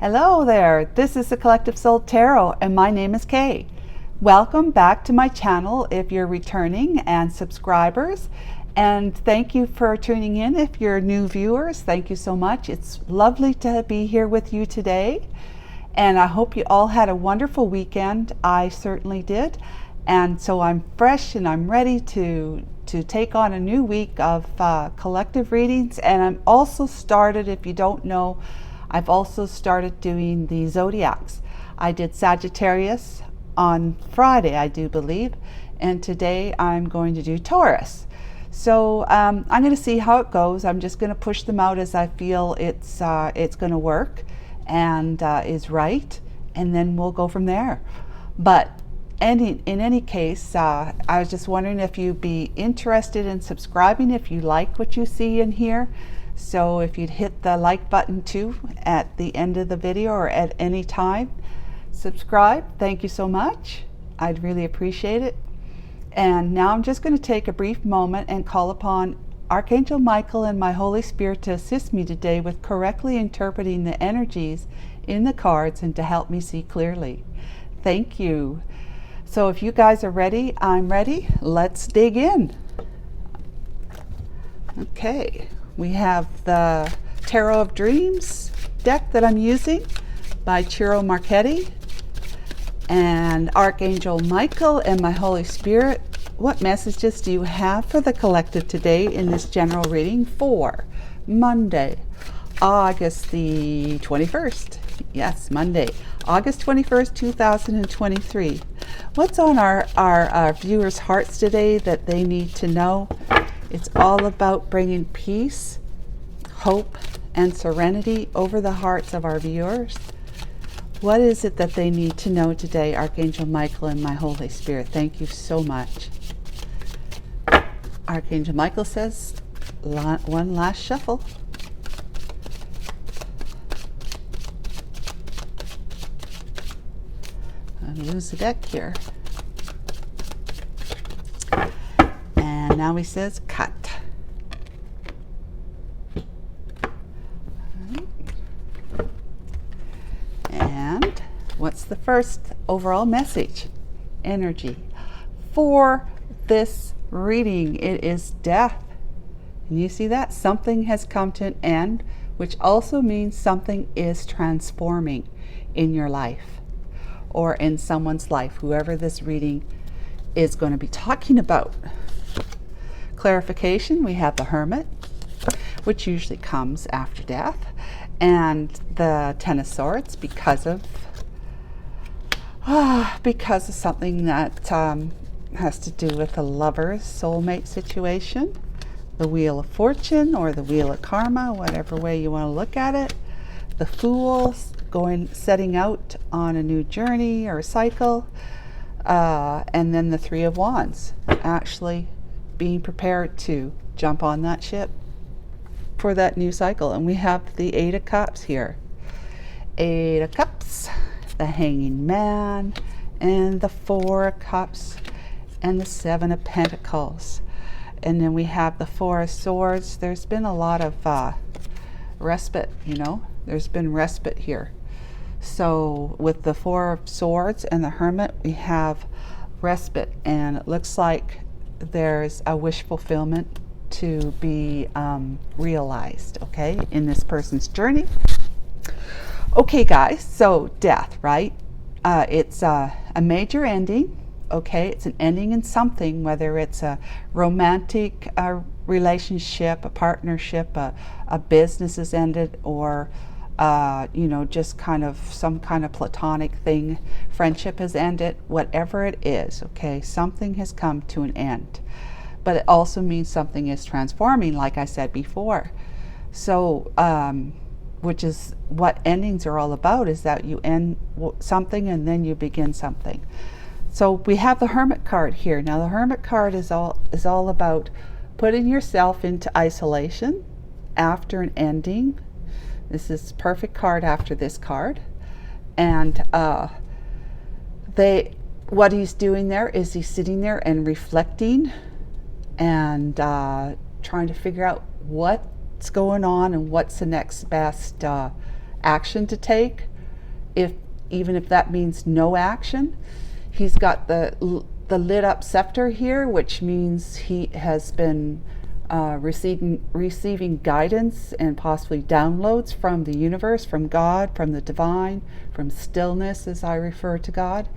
Hello there, this is the Collective Soul Tarot and my name is Kay. Welcome back to my channel if you're returning and subscribers, and thank you for tuning in if you're new viewers. Thank you so much. It's lovely to be here with you today, and I hope you all had a wonderful weekend. I certainly did, and so I'm fresh and I'm ready to take on a new week of collective readings. And I'm also started, if you don't know, I've also started doing the zodiacs. I did Sagittarius on Friday, I do believe, and today I'm going to do Taurus. So I'm going to see how it goes. I'm just going to push them out as I feel it's going to work and is right, and then we'll go from there. But in any case, I was just wondering if you'd be interested in subscribing if you like what you see in here. So if you'd hit the like button too at the end of the video or at any time, subscribe. Thank you so much. I'd really appreciate it. And now I'm just going to take a brief moment and call upon Archangel Michael and my Holy Spirit to assist me today with correctly interpreting the energies in the cards and to help me see clearly. Thank you. So if you guys are ready, I'm ready. Let's dig in. Okay. We have the Tarot of Dreams deck that I'm using by Ciro Marchetti. And Archangel Michael and my Holy Spirit, what messages do you have for the collective today in this general reading for Monday, August the 21st? Yes, Monday, August 21st, 2023. What's on our viewers' hearts today that they need to know? It's all about bringing peace, hope, and serenity over the hearts of our viewers. What is it that they need to know today, Archangel Michael and my Holy Spirit? Thank you so much. Archangel Michael says, one last shuffle. I'll lose the deck here. And now he says, cut. And what's the first overall message? Energy. For this reading, it is death. And you see that? Something has come to an end, which also means something is transforming in your life or in someone's life, whoever this reading is going to be talking about. Clarification, we have the Hermit, which usually comes after death, and the Ten of Swords because of something that has to do with a lover's soulmate situation, the Wheel of Fortune or the Wheel of Karma, whatever way you want to look at it, the Fool setting out on a new journey or cycle, and then the Three of Wands, actually being prepared to jump on that ship for that new cycle. And we have the Eight of Cups here. Eight of Cups, the Hanging Man, and the Four of Cups, and the Seven of Pentacles. And then we have the Four of Swords. There's been a lot of respite, there's been respite here. So with the Four of Swords and the Hermit, we have respite, and it looks like there's a wish fulfillment to be realized, okay, in this person's journey. Okay, guys, so death, right? It's a major ending, okay? It's an ending in something, whether it's a romantic relationship, a partnership, a business has ended, or just kind of some kind of platonic thing, friendship has ended, whatever it is, okay, something has come to an end. But it also means something is transforming, like I said before. So, which is what endings are all about, is that you end something and then you begin something. So we have the Hermit card here. Now the Hermit card is all about putting yourself into isolation after an ending. This is perfect card after this card. And what he's doing there is he's sitting there and reflecting and trying to figure out what's going on and what's the next best action to take, even if that means no action. He's got the lit up scepter here, which means he has been receiving guidance and possibly downloads from the universe, from God, from the divine, from stillness, as I refer to God.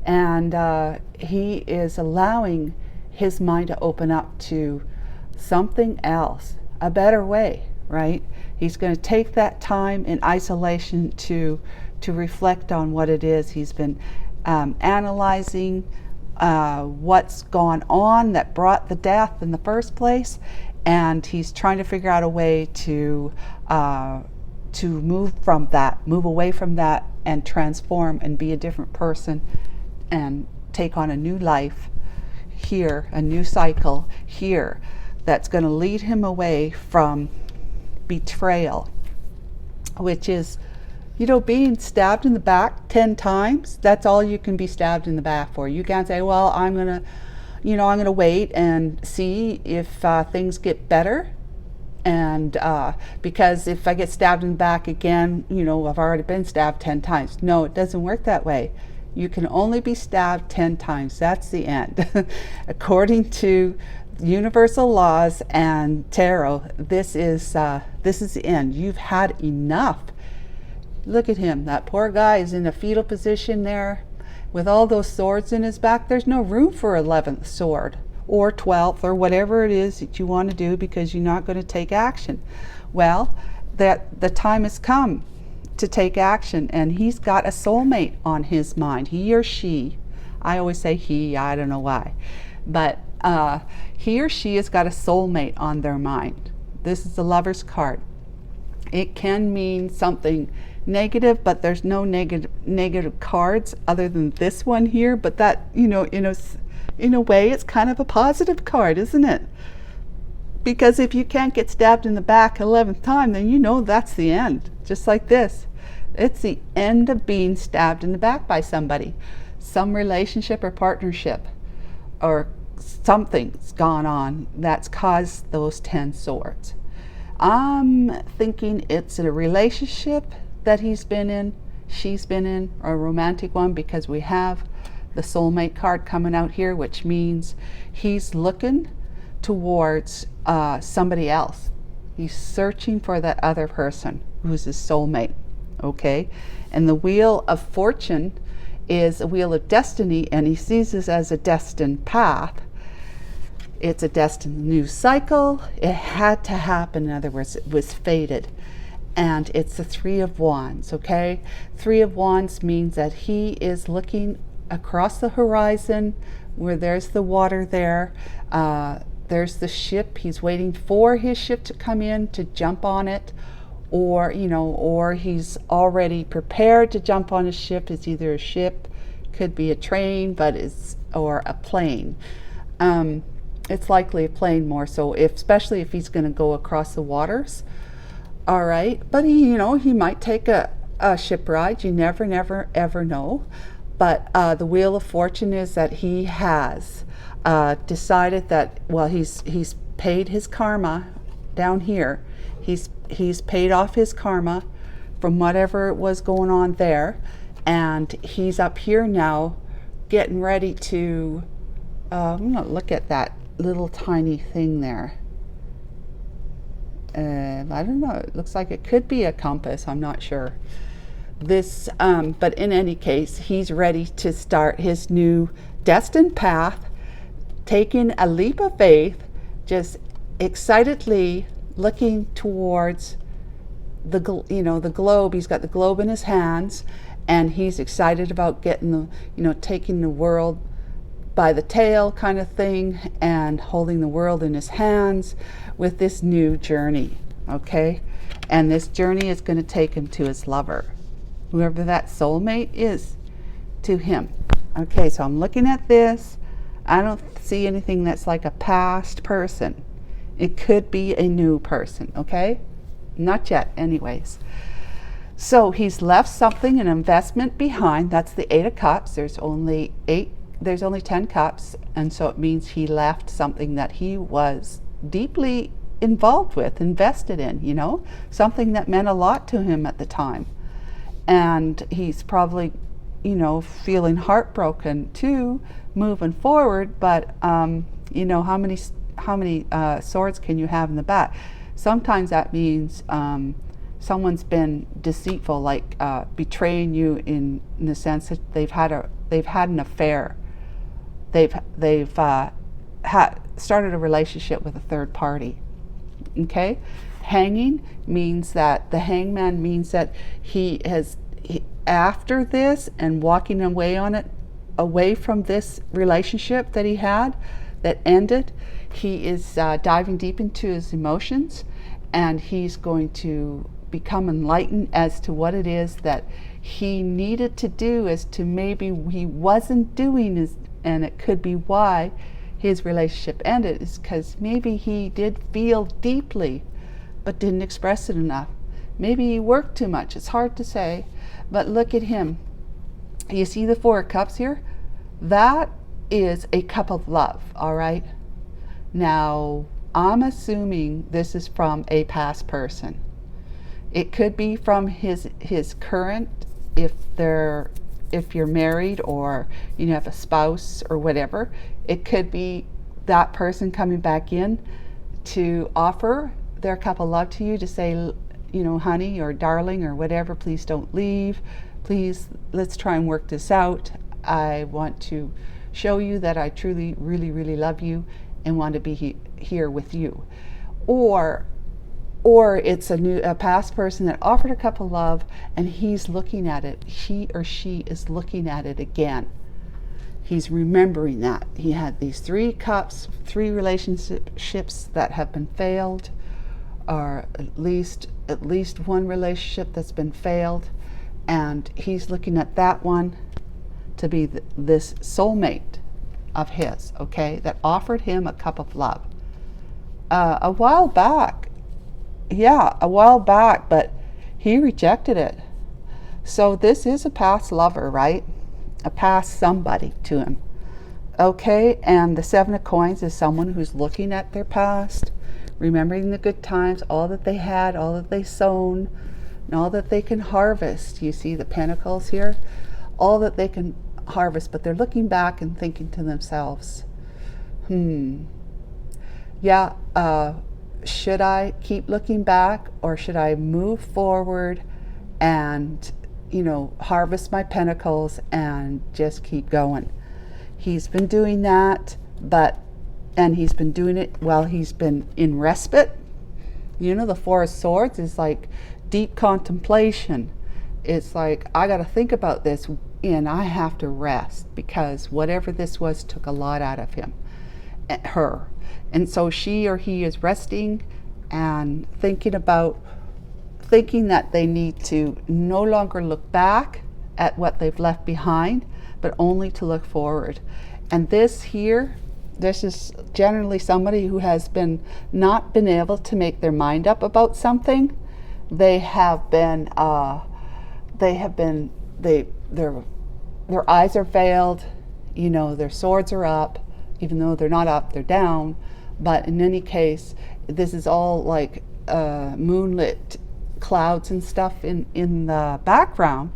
And he is allowing his mind to open up to something else, a better way, right? He's going to take that time in isolation to reflect on what it is. He's been analyzing what's gone on that brought the death in the first place, and he's trying to figure out a way to move away from that, and transform and be a different person and take on a new life here, a new cycle here that's going to lead him away from betrayal, which is, being stabbed in the back 10 times. That's all you can be stabbed in the back for. You can't say, well, I'm going to wait and see if things get better. And because if I get stabbed in the back again, I've already been stabbed 10 times. No, it doesn't work that way. You can only be stabbed 10 times. That's the end. According to universal laws and tarot, this is the end. You've had enough. Look at him. That poor guy is in a fetal position there with all those swords in his back. There's no room for 11th sword or 12th or whatever it is that you want to do, because you're not going to take action. Well, that the time has come to take action, and he's got a soulmate on his mind. He or she. I always say he. I don't know why. But he or she has got a soulmate on their mind. This is the Lover's card. It can mean something negative, but there's no negative cards other than this one here. But that, in a way, it's kind of a positive card, isn't it? Because if you can't get stabbed in the back 11th time, then that's the end. Just like this. It's the end of being stabbed in the back by somebody. Some relationship or partnership or something's gone on that's caused those 10 swords. I'm thinking it's a relationship that he's been in, she's been in, or a romantic one, because we have the soulmate card coming out here, which means he's looking towards somebody else. He's searching for that other person who's his soulmate, okay? And the Wheel of Fortune is a wheel of destiny, and he sees this as a destined path. It's a destined new cycle. It had to happen. In other words, it was fated. And it's the Three of Wands, okay? Three of Wands means that he is looking across the horizon where there's the water there. There's the ship. He's waiting for his ship to come in to jump on it. Or, or he's already prepared to jump on a ship. It's either a ship, could be a train, or a plane. It's likely a plane more so, especially if he's going to go across the waters. All right, but he might take a ship ride. You never, ever know. But the Wheel of Fortune is that he has decided that, well, he's paid his karma down here. He's paid off his karma from whatever was going on there, and he's up here now, getting ready to. I'm gonna look at that little tiny thing there. I don't know. It looks like it could be a compass. I'm not sure. But in any case, he's ready to start his new destined path, taking a leap of faith, just excitedly looking towards the globe. He's got the globe in his hands, and he's excited about getting taking the world by the tail kind of thing, and holding the world in his hands with this new journey, okay? And this journey is going to take him to his lover, whoever that soulmate is to him. Okay, so I'm looking at this. I don't see anything that's like a past person. It could be a new person, okay? Not yet, anyways. So he's left something, an investment behind. That's the 8 of Cups. There's only 10 cups, and so it means he left something that he was deeply involved with, invested in, you know, something that meant a lot to him at the time. And he's probably, you know, feeling heartbroken too, moving forward. But you know, how many swords can you have in the back? Sometimes that means someone's been deceitful, like betraying you in the sense that they've had an affair. They've started a relationship with a third party. Okay, hanging means that the hangman means that he after this and walking away from this relationship that he had that ended, he is diving deep into his emotions, and he's going to become enlightened as to what it is that he needed to do, as to maybe he wasn't doing, and it could be why his relationship ended, is because maybe he did feel deeply but didn't express it enough. Maybe he worked too much. It's hard to say. But look at him. You see the Four of Cups here? That is a cup of love, all right? Now, I'm assuming this is from a past person. It could be from his current, if you're married or you have a spouse or whatever. It could be that person coming back in to offer their cup of love to you, to say, you know, honey or darling or whatever, please don't leave. Please, let's try and work this out. I want to show you that I truly, really, really love you and want to be here with you. Or it's a past person that offered a cup of love, and he's looking at it. He or she is looking at it again. He's remembering that he had these 3 cups, 3 relationships that have been failed, or at least one relationship that's been failed, and he's looking at that one to be this soulmate of his, okay, that offered him a cup of love a while back. Yeah, a while back, but he rejected it. So this is a past lover, right? A past somebody to him. Okay, and the 7 of Coins is someone who's looking at their past, remembering the good times, all that they had, all that they sown, and all that they can harvest. You see the Pentacles here? All that they can harvest, but they're looking back and thinking to themselves, yeah, should I keep looking back, or should I move forward and, you know, harvest my pentacles and just keep going? He's been doing that, and he's been doing it while he's been in respite. You know, the 4 of Swords is like deep contemplation. It's like, I got to think about this, and I have to rest, because whatever this was took a lot out of her. And so she or he is resting and thinking that they need to no longer look back at what they've left behind, but only to look forward. And this is generally somebody who has not been able to make their mind up about something. Their eyes are veiled, you know, their swords are up, even though they're not up, they're down. But in any case, this is all like moonlit clouds and stuff in the background,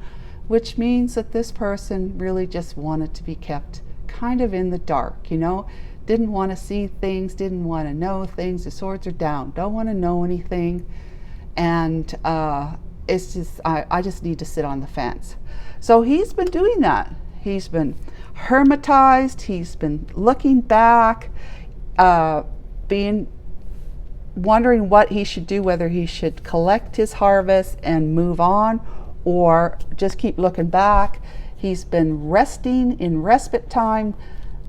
which means that this person really just wanted to be kept kind of in the dark, you know, didn't want to see things, didn't want to know things. The swords are down, don't want to know anything. And it's just, I just need to sit on the fence. So he's been doing that. He's been hermitized, he's been looking back, wondering what he should do, whether he should collect his harvest and move on, or just keep looking back. He's been resting in respite time,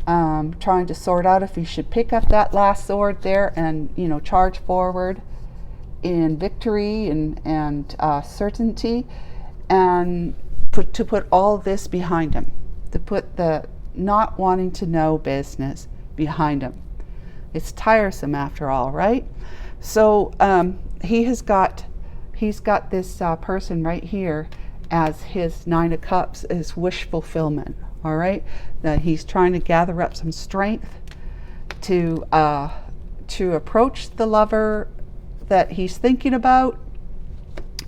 trying to sort out if he should pick up that last sword there and, you know, charge forward in victory and certainty, and to put all this behind him, to put the not wanting to know business behind him. It's tiresome after all, right? So he's got this person right here as his 9 of Cups, his wish fulfillment, all right? That he's trying to gather up some strength to to approach the lover that he's thinking about,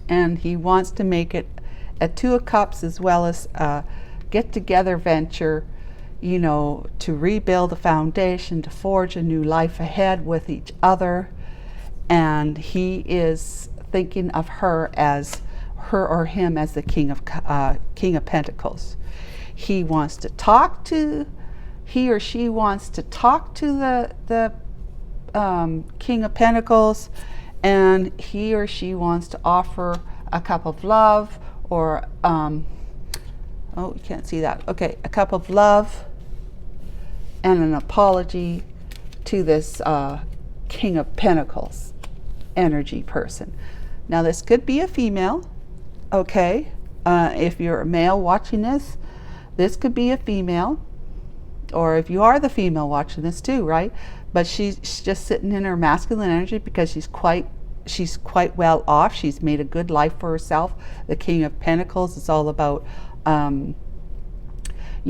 and he wants to make it a Two of Cups as well as a get-together venture, you know, to rebuild a foundation, to forge a new life ahead with each other. And he is thinking of her or him as the King of Pentacles. He or she wants to talk to the King of Pentacles, and he or she wants to offer a cup of love, or oh, you can't see that. Okay, a cup of love and an apology to this King of Pentacles energy person. Now this could be a female, okay? If you're a male watching this could be a female, or if you are the female watching this too, right? But she's just sitting in her masculine energy because she's quite well off. She's made a good life for herself. The King of Pentacles is all about, you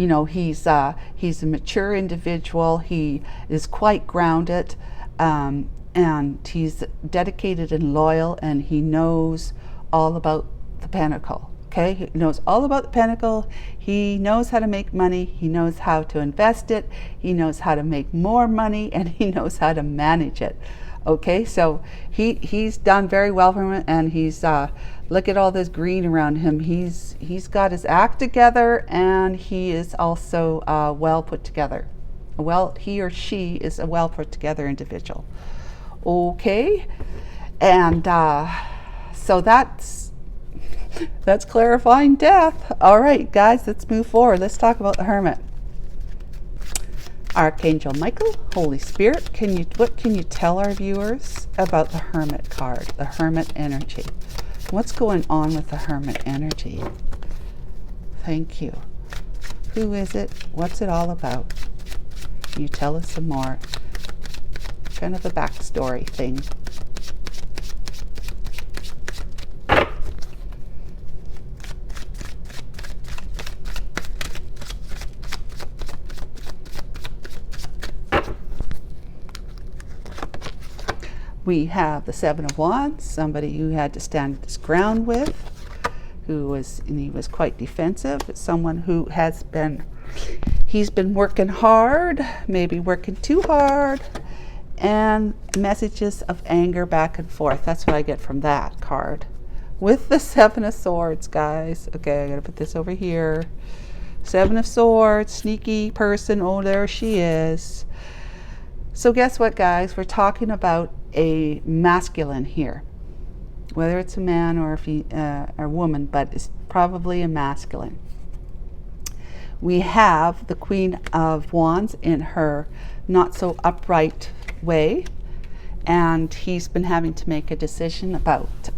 know, he's a mature individual. He is quite grounded, and he's dedicated and loyal, and he knows all about the pentacle. Okay, he knows all about the pentacle. He knows how to make money. He knows how to invest it. He knows how to make more money, and he knows how to manage it. Okay, so he's done very well for him, and he's look at all this green around him. He's got his act together, and he is also well put together. Well, he or she is a well put together individual. Okay, and so that's clarifying death. All right, guys, let's move forward. Let's talk about the Hermit. Archangel Michael, Holy Spirit, what can you tell our viewers about the Hermit card, the Hermit energy? What's going on with the Hermit energy? Thank you. Who is it? What's it all about? Can you tell us some more? Kind of a backstory thing. We have the Seven of Wands, somebody who had to stand his ground with, he was quite defensive. It's someone who he's been working hard, maybe working too hard, and messages of anger back and forth. That's what I get from that card. With the Seven of Swords, guys. Okay, I gotta put this over here. Seven of Swords, sneaky person. Oh, there she is. So guess what, guys? We're talking about a masculine here, whether it's a man or a woman, but it's probably a masculine. We have the Queen of Wands in her not so upright way, and he's been having to make a decision about,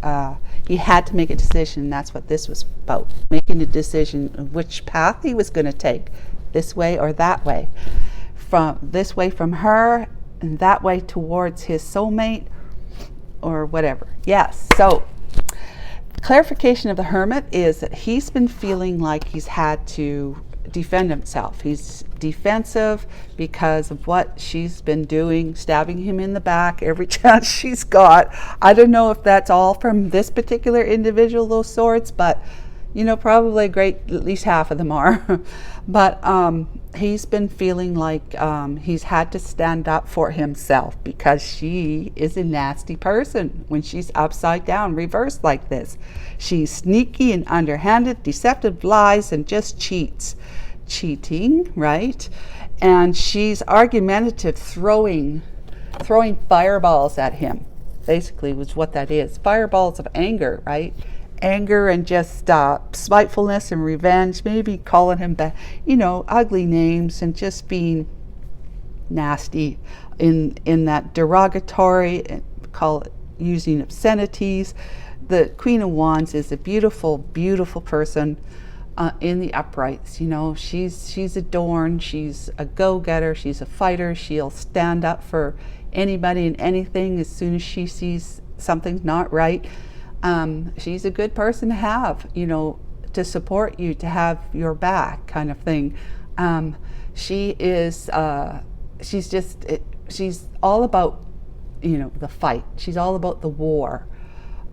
he had to make a decision. That's what this was about, making a decision of which path he was going to take, this way or that way. From this way from her, and that way towards his soulmate, or whatever. Yes, so clarification of the Hermit is that he's been feeling like he's had to defend himself. He's defensive because of what she's been doing, stabbing him in the back every chance she's got. I don't know if that's all from this particular individual, those swords, but you know, probably at least half of them are. But he's been feeling like he's had to stand up for himself because she is a nasty person when she's upside down, reversed like this. She's sneaky and underhanded, deceptive, lies, and just cheats. Cheating, right? And she's argumentative, throwing fireballs at him. Basically was what that is. Fireballs of anger, right? Anger and just spitefulness and revenge, maybe calling him back, you know, ugly names, and just being nasty in that derogatory, call it, using obscenities. The Queen of Wands is a beautiful, beautiful person in the uprights. You know, she's adorned, she's a go-getter, she's a fighter. She'll stand up for anybody and anything as soon as she sees something's not right. She's a good person to have, you know, to support you, to have your back, kind of thing. She's all about the fight. She's all about the war.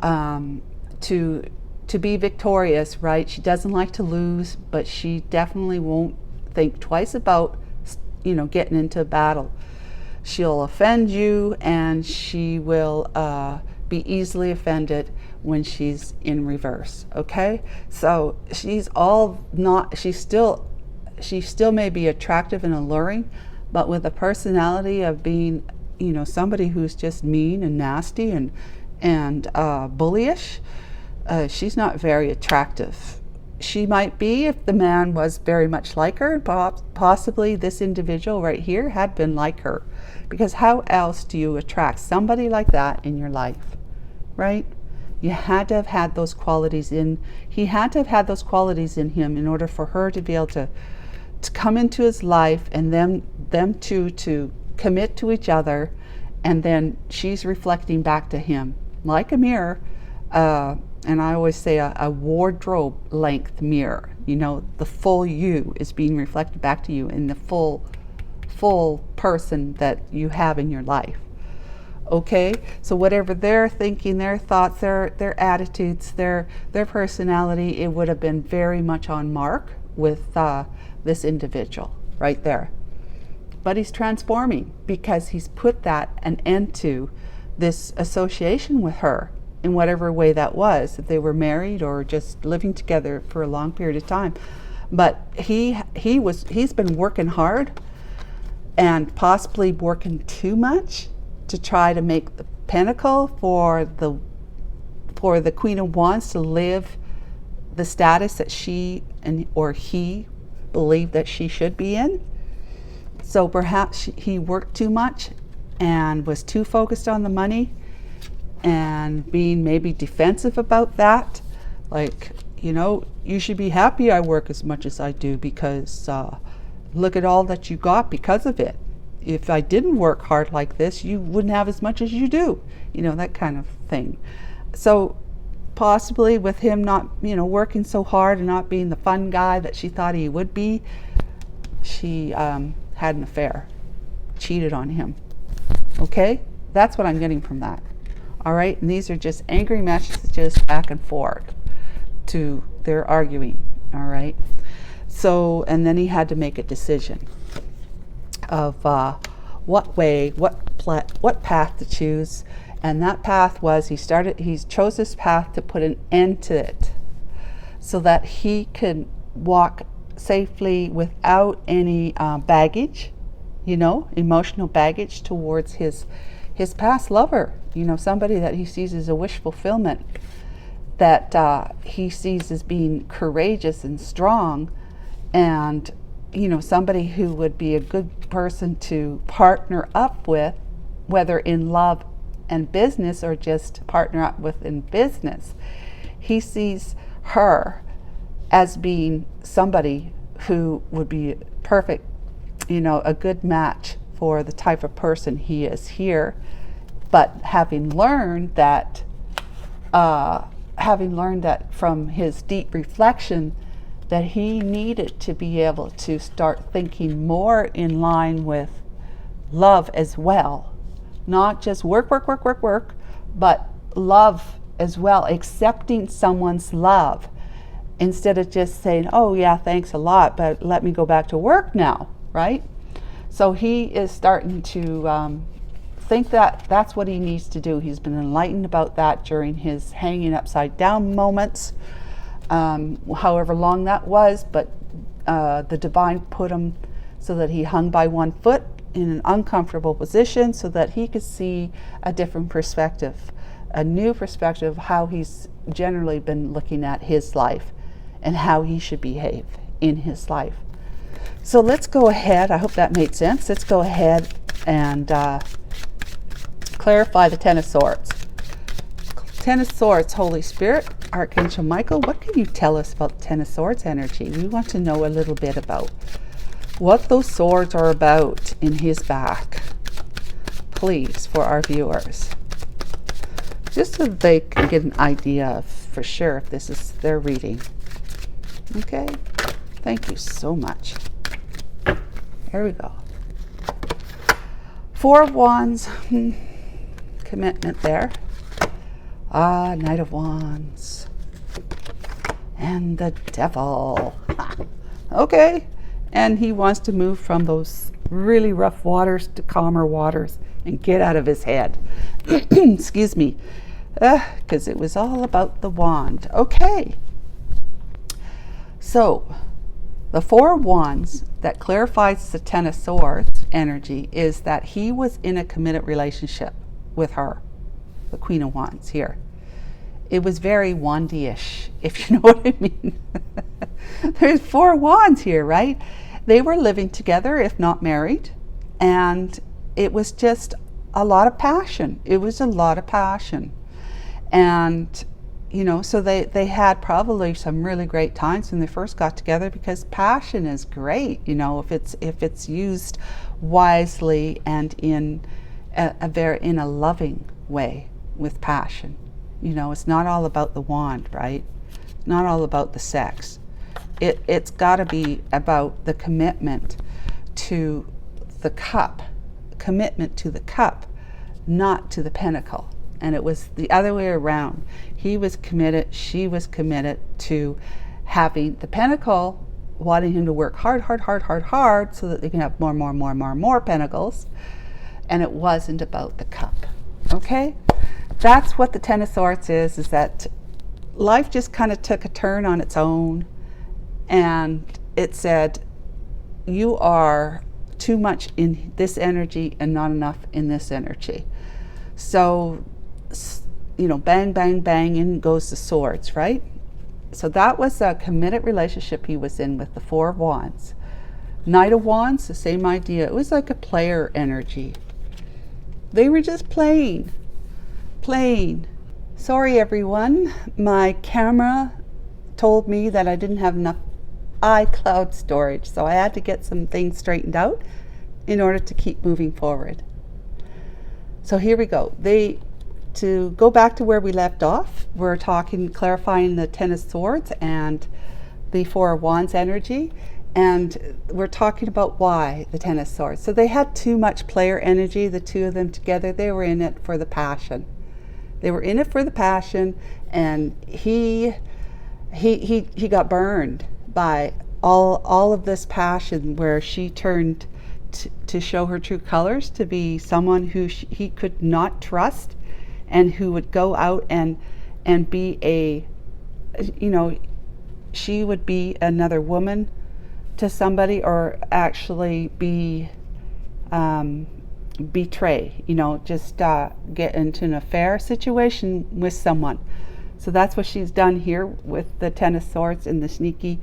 To be victorious, right? She doesn't like to lose, but she definitely won't think twice about, getting into a battle. She'll offend you, and she will be easily offended when she's in reverse. Okay, so she still may be attractive and alluring, but with a personality of being, somebody who's just mean and nasty and bullyish. She's not very attractive. She might be if the man was very much like her, possibly this individual right here had been like her. Because how else do you attract somebody like that in your life, right? You had to have had those qualities he had to have had those qualities in him in order for her to be able to come into his life, and them two to commit to each other, and then she's reflecting back to him like a mirror. And I always say a wardrobe length mirror. The full you is being reflected back to you in the full person that you have in your life. Okay, so whatever they're thinking, their thoughts, their attitudes, their personality, it would have been very much on mark with this individual right there. But he's transforming because he's put an end to this association with her in whatever way that was, if they were married or just living together for a long period of time. But he's been working hard, and possibly working too much, to try to make the pinnacle for the Queen of Wands to live the status that she or he believed that she should be in. So perhaps he worked too much and was too focused on the money, and being maybe defensive about that. Like, you should be happy I work as much as I do, because look at all that you got because of it. If I didn't work hard like this, you wouldn't have as much as you do, that kind of thing. So possibly with him not, working so hard and not being the fun guy that she thought he would be, she had an affair, cheated on him. Okay, that's what I'm getting from that. All right, and these are just angry messages back and forth to their arguing. All right, so, and then he had to make a decision of what path to choose. And that path was, he chose this path to put an end to it, so that he could walk safely without any baggage, emotional baggage towards his past lover, somebody that he sees as a wish fulfillment, that he sees as being courageous and strong, and somebody who would be a good person to partner up with, whether in love and business or just partner up with in business. He sees her as being somebody who would be perfect, a good match for the type of person he is here. But having learned that from his deep reflection, that he needed to be able to start thinking more in line with love as well. Not just work, but love as well, accepting someone's love, instead of just saying, oh yeah, thanks a lot, but let me go back to work now, right? So he is starting to think that that's what he needs to do. He's been enlightened about that during his hanging upside down moments, however long that was, but the divine put him so that he hung by one foot in an uncomfortable position, so that he could see a different perspective, a new perspective of how he's generally been looking at his life and how he should behave in his life. So let's go ahead, I hope that made sense. Let's go ahead and clarify the Ten of Swords. Ten of Swords, Holy Spirit, Archangel Michael, what can you tell us about the Ten of Swords energy? We want to know a little bit about what those swords are about in his back, please, for our viewers. Just so that they can get an idea of, for sure, if this is their reading. Okay, thank you so much. There we go. Four of Wands. commitment there. Ah, Knight of Wands. And the Devil. Okay. And he wants to move from those really rough waters to calmer waters and get out of his head. Excuse me. Because it was all about the wand. Okay. So, the Four of Wands that clarifies the Ten of Swords energy is that he was in a committed relationship with her, the Queen of Wands here. It was very wandy-ish, if you know what I mean. There's four wands here, right? They were living together, if not married, and it was just a lot of passion. It was a lot of passion. And, you know, so they had probably some really great times when they first got together, because passion is great, you know, if it's used wisely and in a loving way with passion. You know, it's not all about the wand, right? It's not all about the sex. It's got to be about the commitment to the cup, commitment to the cup, not to the pentacle. And it was the other way around. He was committed, she was committed to having the pentacle, wanting him to work hard so that they can have more pentacles. And it wasn't about the cup. Okay? That's what the Ten of Swords is that life just kind of took a turn on its own, and it said, you are too much in this energy and not enough in this energy. So, you know, bang, bang, bang, in goes the swords, right? So that was a committed relationship he was in with the Four of Wands. Knight of Wands, the same idea. It was like a player energy. They were just playing. Sorry everyone, my camera told me that I didn't have enough iCloud storage, so I had to get some things straightened out in order to keep moving forward. So here we go. To go back to where we left off, we're clarifying the Ten of Swords and the Four of Wands energy, and we're talking about why the Ten of Swords. So they had too much player energy, the two of them together. They were in it for the passion. They were in it for the passion, and he got burned by all of this passion, where she turned to show her true colors, to be someone who he could not trust, and who would go out and be she would be another woman to somebody, or actually betray, just get into an affair situation with someone. So that's what she's done here with the Ten of Swords and the sneaky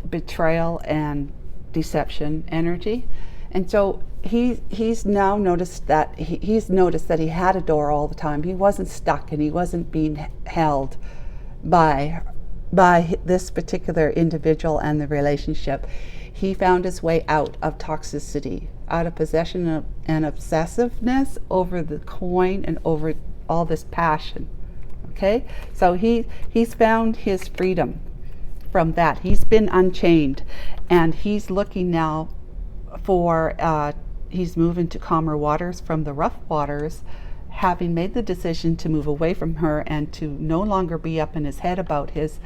betrayal and deception energy. And so he's now noticed that he's noticed that he had a door all the time. He wasn't stuck, and he wasn't being held by this particular individual and the relationship. He found his way out of toxicity, out of possession and obsessiveness over the coin and over all this passion. Okay, so he's found his freedom from that. He's been unchained, and he's looking now for he's moving to calmer waters from the rough waters, having made the decision to move away from her and to no longer be up in his head about his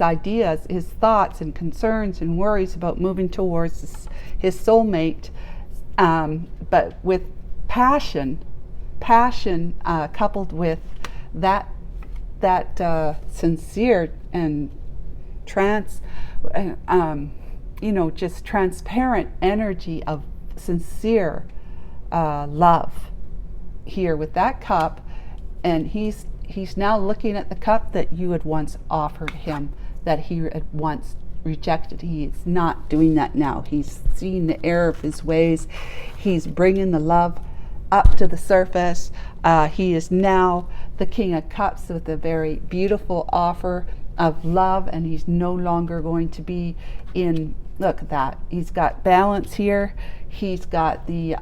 ideas, his thoughts and concerns and worries about moving towards his soulmate, but with passion coupled with that sincere and just transparent energy of sincere love here with that cup. And he's now looking at the cup that you had once offered him, that he had once rejected. He's not doing that now. He's seeing the error of his ways. He's bringing the love up to the surface. He is now the King of Cups with a very beautiful offer of love, and he's no longer going to be in, look at that, he's got balance here. He's got the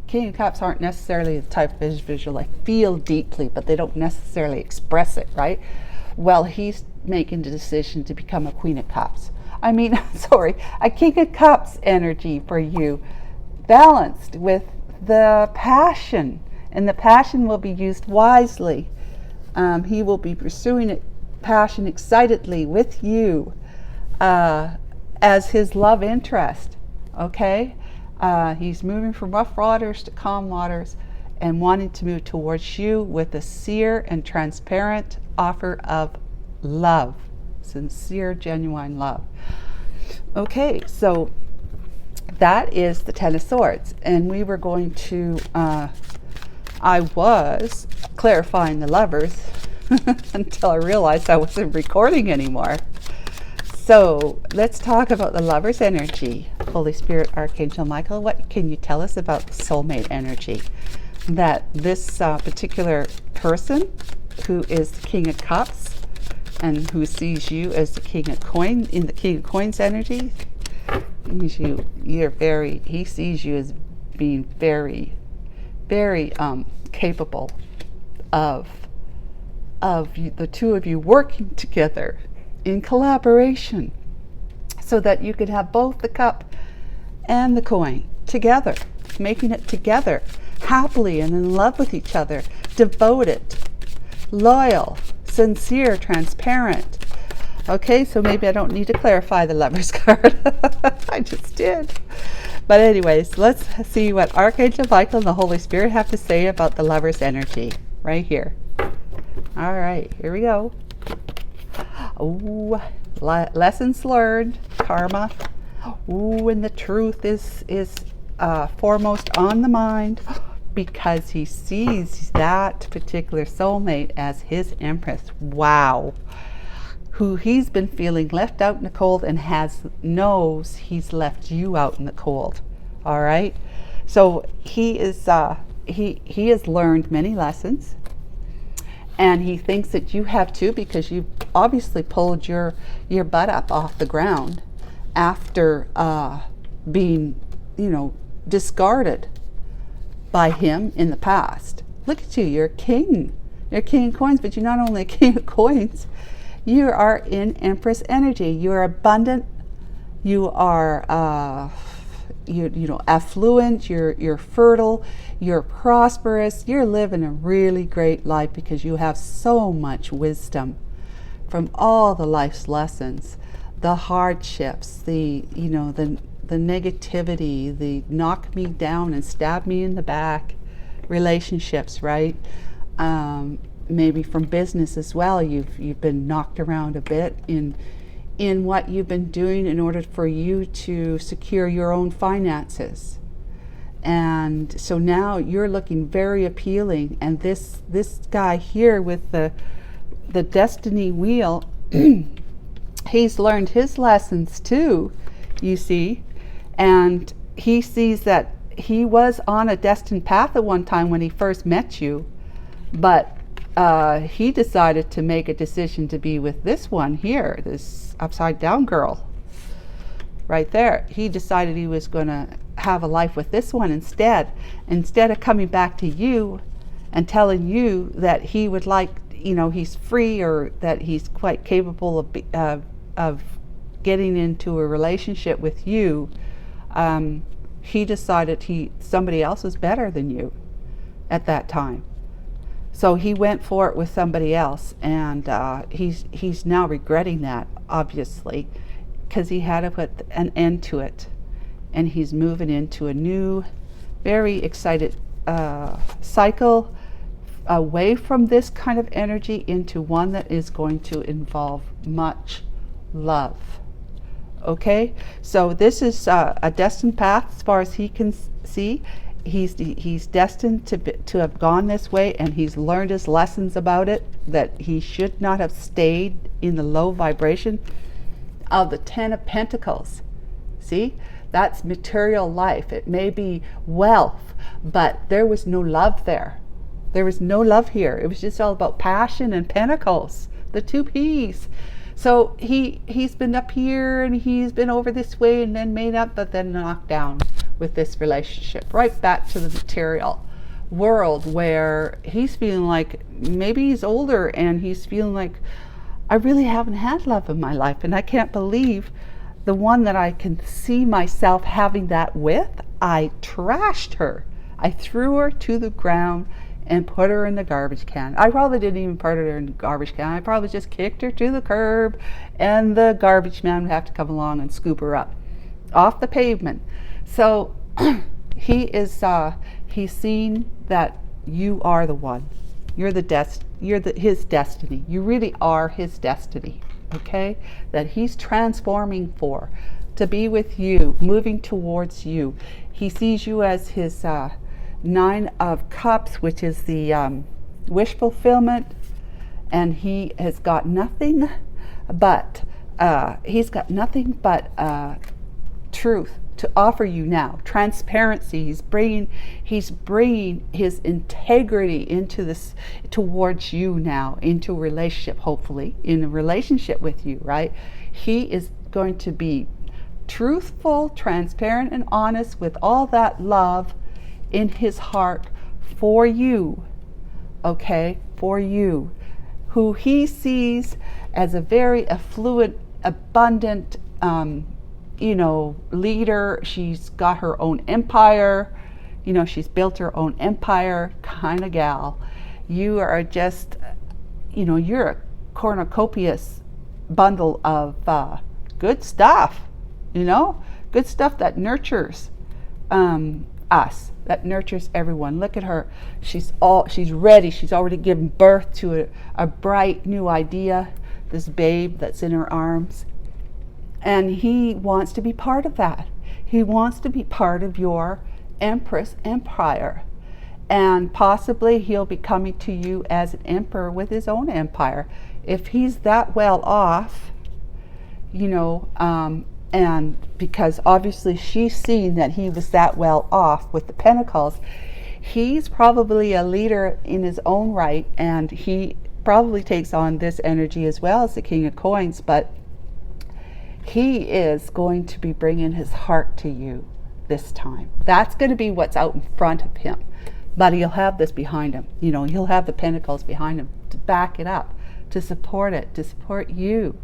King of Cups aren't necessarily the type of individual like feel deeply, but they don't necessarily express it, right? Well, he's making the decision to become a Queen of Cups. I mean, sorry, a King of Cups energy for you. balanced with the passion, and the passion will be used wisely. He will be pursuing it, passion excitedly with you as his love interest. Okay, he's moving from rough waters to calm waters and wanting to move towards you with a sincere and transparent offer of love, sincere, genuine love. Okay, so that is the Ten of Swords, and we were going to I was clarifying the Lovers until I realized I wasn't recording anymore. So let's talk about the Lovers energy. Holy Spirit, Archangel Michael, what can you tell us about the soulmate energy? That this particular person who is the King of Cups and who sees you as the King of Coins, in the King of Coins energy, he sees you as being very, very capable of the two of you working together in collaboration so that you could have both the cup and the coin together, making it together happily and in love with each other, devoted, loyal, sincere, transparent. Okay, so maybe I don't need to clarify the Lover's card. I just did. But anyways, let's see what Archangel Michael and the Holy Spirit have to say about the Lover's energy right here. All right, here we go. Ooh, lessons learned, karma. Ooh, and the truth is foremost on the mind, because he sees that particular soulmate as his Empress. Wow. Who he's been feeling left out in the cold and knows he's left you out in the cold. All right. So he is he has learned many lessons, and he thinks that you have too, because you've obviously pulled your butt up off the ground after being, discarded by him in the past. Look at you, you're a king. You're a king of coins, but you're not only a king of coins, you are in Empress energy. You're abundant, you are affluent, you're fertile, you're prosperous, you're living a really great life because you have so much wisdom from all the life's lessons, the hardships, the negativity, the knock me down and stab me in the back relationships, right? Maybe from business as well. You've been knocked around a bit in what you've been doing in order for you to secure your own finances. And so now you're looking very appealing, and this guy here with the destiny wheel, he's learned his lessons too, you see, and he sees that he was on a destined path at one time when he first met you, but he decided to make a decision to be with this one here, this upside down girl right there. He decided he was going to have a life with this one instead of coming back to you and telling you that he would like, he's free, or that he's quite capable of getting into a relationship with you. He decided somebody else was better than you at that time. So he went for it with somebody else, and he's now regretting that, obviously, because he had to put an end to it. And he's moving into a new, very excited cycle away from this kind of energy into one that is going to involve much love. Okay, so this is a destined path as far as he can see. He's destined to have gone this way, and he's learned his lessons about it, that he should not have stayed in the low vibration of the Ten of Pentacles. See, that's material life. It may be wealth, but there was no love there. There was no love here. It was just all about passion and pentacles, the two P's. So he's been up here and he's been over this way and then made up, but then knocked down with this relationship, right back to the material world, where he's feeling like maybe he's older and he's feeling like, I really haven't had love in my life, and I can't believe the one that I can see myself having that with, I trashed her. I threw her to the ground and put her in the garbage can. I probably didn't even put her in the garbage can. I probably just kicked her to the curb, and the garbage man would have to come along and scoop her up off the pavement. So he's seen that you are the one. You're his destiny. You really are his destiny. Okay? That he's transforming to be with you, moving towards you. He sees you as his 9 of Cups, which is the wish fulfillment, and he has got nothing but truth to offer you now. Transparency. He's bringing his integrity into this, towards you now, into a relationship, hopefully in a relationship with you, right? He is going to be truthful, transparent, and honest with all that love in his heart for you, okay? For you, who he sees as a very affluent, abundant, leader. She's got her own empire, she's built her own empire kind of gal. You are just, you're a cornucopious bundle of good stuff, good stuff that nurtures us, that nurtures everyone. Look at her. She's ready. She's already given birth to a bright new idea, this babe that's in her arms. And he wants to be part of that. He wants to be part of your Empress Empire. And possibly he'll be coming to you as an emperor with his own empire. If he's that well off, and because obviously she's seen that he was that well off with the Pentacles, he's probably a leader in his own right, and he probably takes on this energy as well as the King of Coins, but he is going to be bringing his heart to you this time. That's going to be what's out in front of him. But he'll have this behind him. He'll have the Pentacles behind him to back it up, to support it, to support you.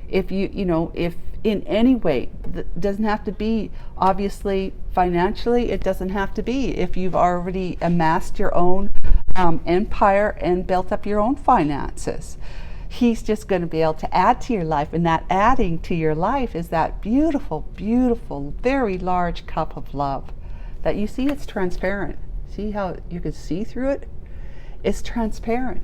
If if in any way, it doesn't have to be, obviously, financially, it doesn't have to be. If you've already amassed your own empire and built up your own finances, he's just going to be able to add to your life. And that adding to your life is that beautiful, beautiful, very large cup of love that you see. It's transparent. See how you can see through it? It's transparent.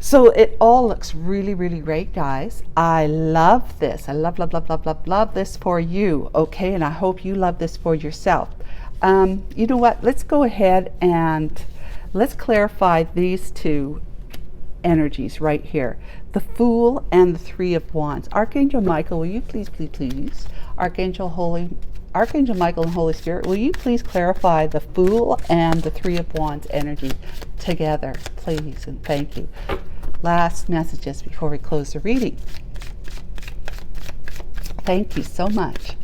So it all looks really, really great, guys. I love this. I love, love, love, love, love, love this for you. Okay, and I hope you love this for yourself. You know what? Let's go ahead and let's clarify these two energies right here. The Fool and the Three of Wands. Archangel Michael, will you please, please, please, Archangel Michael and Holy Spirit, will you please clarify the Fool and the Three of Wands energy together, please, and thank you. Last messages before we close the reading. Thank you so much.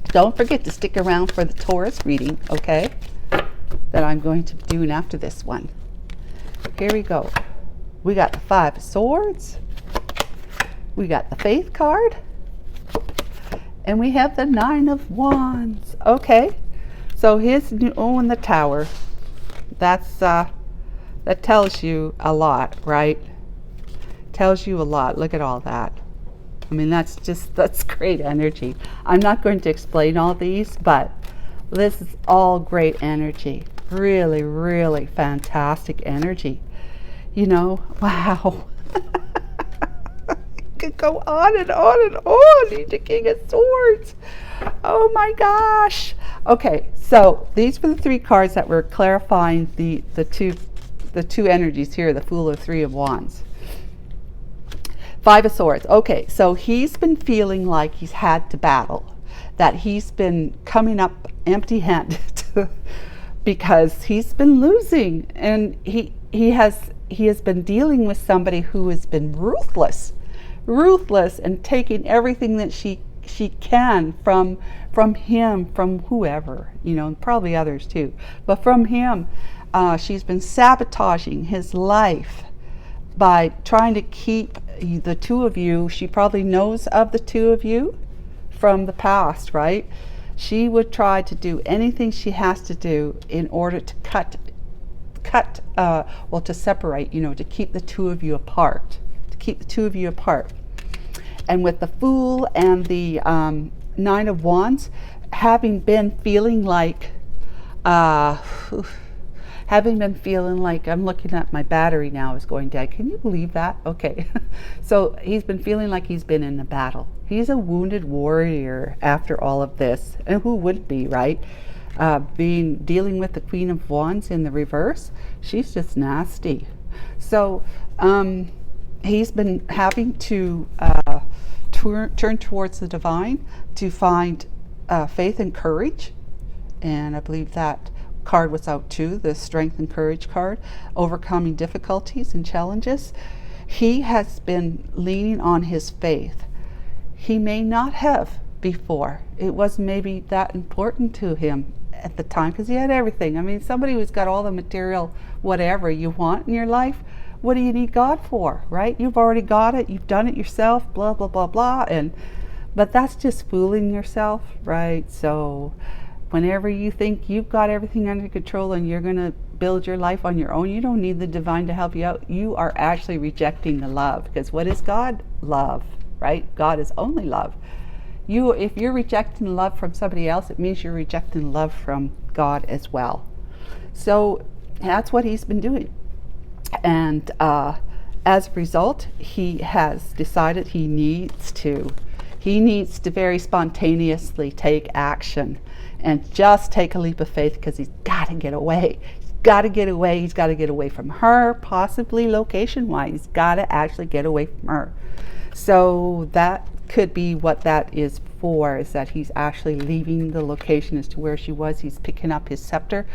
Don't forget to stick around for the Taurus reading, okay, that I'm going to be doing after this one. Here we go. We got the Five of Swords, we got the Faith card, and we have the Nine of Wands. Okay, so his own the Tower. That tells you a lot, right? Tells you a lot. Look at all that. I mean, that's great energy. I'm not going to explain all these, but this is all great energy. Really, really fantastic energy. Wow. Could go on and on and on. He's the King of Swords. Oh my gosh. Okay, so these were the three cards that were clarifying the two energies here, the Fool and Three of Wands. Five of Swords. Okay, so he's been feeling like he's had to battle, that he's been coming up empty-handed because he's been losing, and he has been dealing with somebody who has been ruthless and taking everything that she can from him, from whoever, probably others too, but from him. She's been sabotaging his life by trying to keep the two of you. She probably knows of the two of you from the past, right? She would try to do anything she has to do in order to to separate, to keep the two of you apart. And with the Fool and the Nine of Wands, having been feeling like, I'm looking at my battery now is going dead. Can you believe that? Okay. So he's been feeling like he's been in a battle. He's a wounded warrior after all of this. And who wouldn't be, right? Dealing with the Queen of Wands in the reverse, she's just nasty. So he's been having to turn towards the divine to find faith and courage. And I believe that card was out too, the Strength and Courage card, overcoming difficulties and challenges. He has been leaning on his faith. He may not have before. It wasn't maybe that important to him at the time because he had everything. I mean, somebody who's got all the material, whatever you want in your life, what do you need God for, right? You've already got it. You've done it yourself, blah, blah, blah, blah. But that's just fooling yourself, right? So whenever you think you've got everything under control and you're going to build your life on your own, you don't need the divine to help you out. You are actually rejecting the love, because what is God? Love, right? God is only love. If you're rejecting love from somebody else, it means you're rejecting love from God as well. So that's what he's been doing. And as a result, he has decided he needs to very spontaneously take action and just take a leap of faith, because he's got to get away. He's got to get away from her, possibly location-wise. He's got to actually get away from her. So that could be what that is for, is that he's actually leaving the location as to where she was. He's picking up his scepter,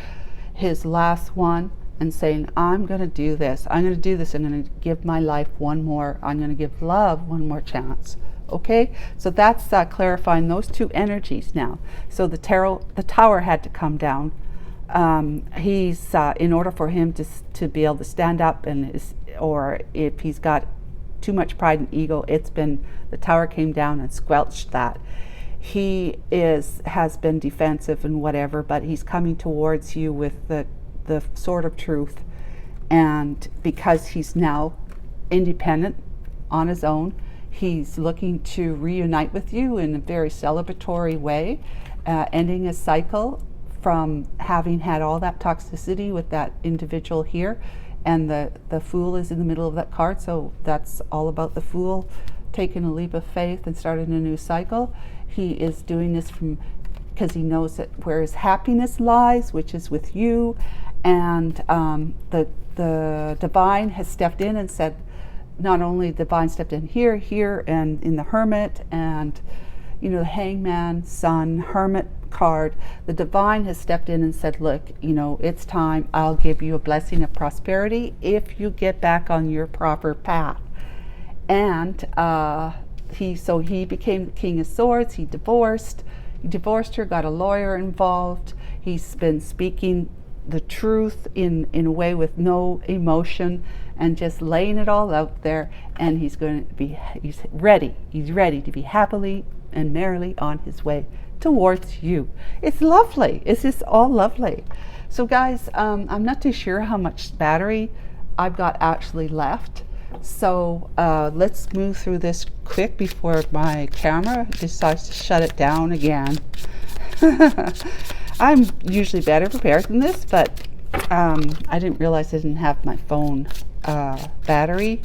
his last one, and saying, I'm going to do this. I'm going to give my life I'm going to give love one more chance. Okay, so that's clarifying those two energies now. So the tower had to come down. He's in order for him to be able to stand up, or if he's got too much pride and ego, the tower came down and squelched that. He has been defensive and whatever, but he's coming towards you with the sword of truth, and because he's now independent on his own, he's looking to reunite with you in a very celebratory way, ending a cycle from having had all that toxicity with that individual here. And the Fool is in the middle of that card, so that's all about the Fool taking a leap of faith and starting a new cycle. He is doing this because he knows that where his happiness lies, which is with you, and the divine has stepped in and said, not only the divine stepped in here, and in the Hermit, and the Hangman, Sun, Hermit card, the divine has stepped in and said, look, it's time. I'll give you a blessing of prosperity if you get back on your proper path. And he became the King of Swords. He divorced her, got a lawyer involved. He's been speaking the truth in a way with no emotion and just laying it all out there, and he's ready to be happily and merrily on his way towards you. It's lovely. It's just all lovely. So guys, I'm not too sure how much battery I've got actually left, so let's move through this quick before my camera decides to shut it down again. I'm usually better prepared than this, but I didn't realize I didn't have my phone battery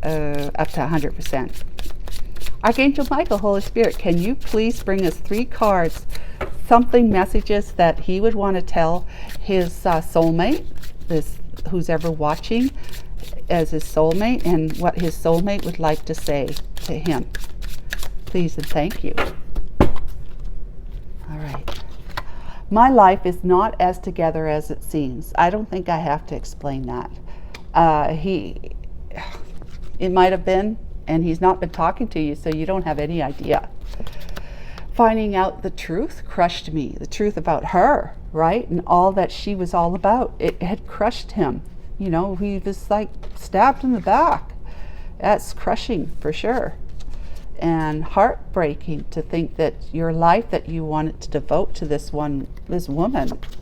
up to 100%. Archangel Michael, Holy Spirit, can you please bring us 3 cards, messages that he would want to tell his soulmate, who's ever watching as his soulmate, and what his soulmate would like to say to him. Please and thank you. All right. My life is not as together as it seems. I don't think I have to explain that. It might have been, and he's not been talking to you, so you don't have any idea. Finding out the truth crushed me. The truth about her, right? And all that she was all about. It had crushed him. He was like stabbed in the back. That's crushing for sure. and heartbreaking to think that your life that you wanted to devote to this woman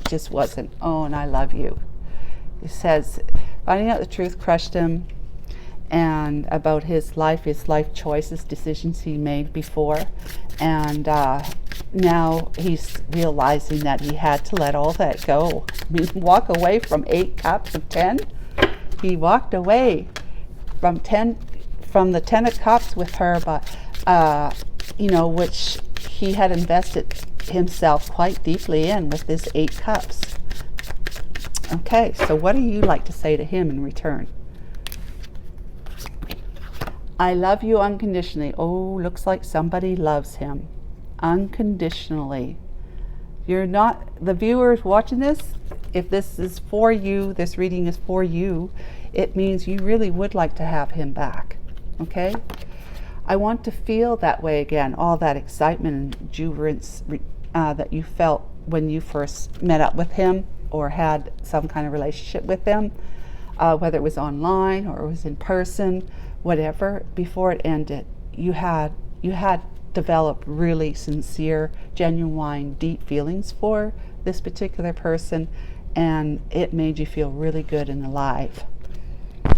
just wasn't. Oh, and I love you. He says finding out the truth crushed him, and about his life choices, decisions he made before, and now he's realizing that he had to let all that go. I mean, walk away from 8 cups of 10. He walked away from the 10 of cups with her, but which he had invested himself quite deeply in with this 8 cups. Okay, so what do you like to say to him in return? I love you unconditionally. Oh, looks like somebody loves him unconditionally. You're not, the viewers watching this, if this is for you, this reading is for you, it means you really would like to have him back. Okay? I want to feel that way again, all that excitement and exuberance that you felt when you first met up with him or had some kind of relationship with him, whether it was online or it was in person, whatever. Before it ended, you had developed really sincere, genuine, deep feelings for this particular person, and it made you feel really good and alive.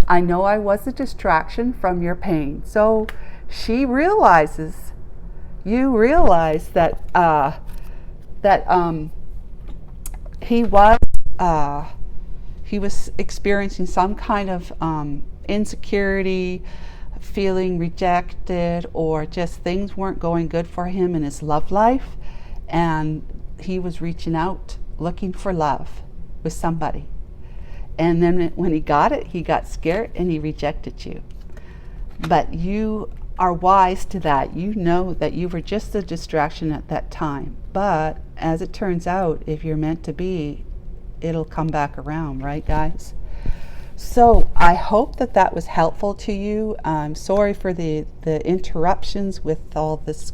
I know I was a distraction from your pain. So she realizes, you realize that he was experiencing some kind of insecurity, feeling rejected, or just things weren't going good for him in his love life, and he was reaching out looking for love with somebody. And then when he got it, he got scared and he rejected you. But you are wise to that. You know that you were just a distraction at that time. But as it turns out, if you're meant to be, it'll come back around, right, guys? So I hope that that was helpful to you. I'm sorry for the interruptions with all this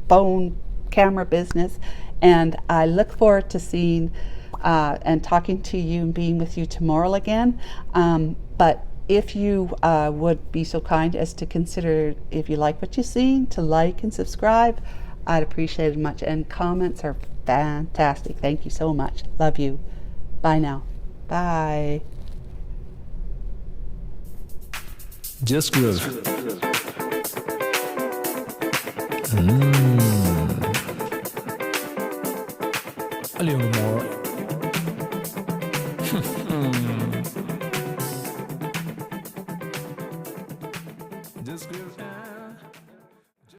phone camera business, and I look forward to seeing and talking to you and being with you tomorrow again. But if you would be so kind as to consider, if you like what you're seeing, to like and subscribe, I'd appreciate it much. And comments are fantastic. Thank you so much. Love you. Bye now. Bye. Just groove. A little more.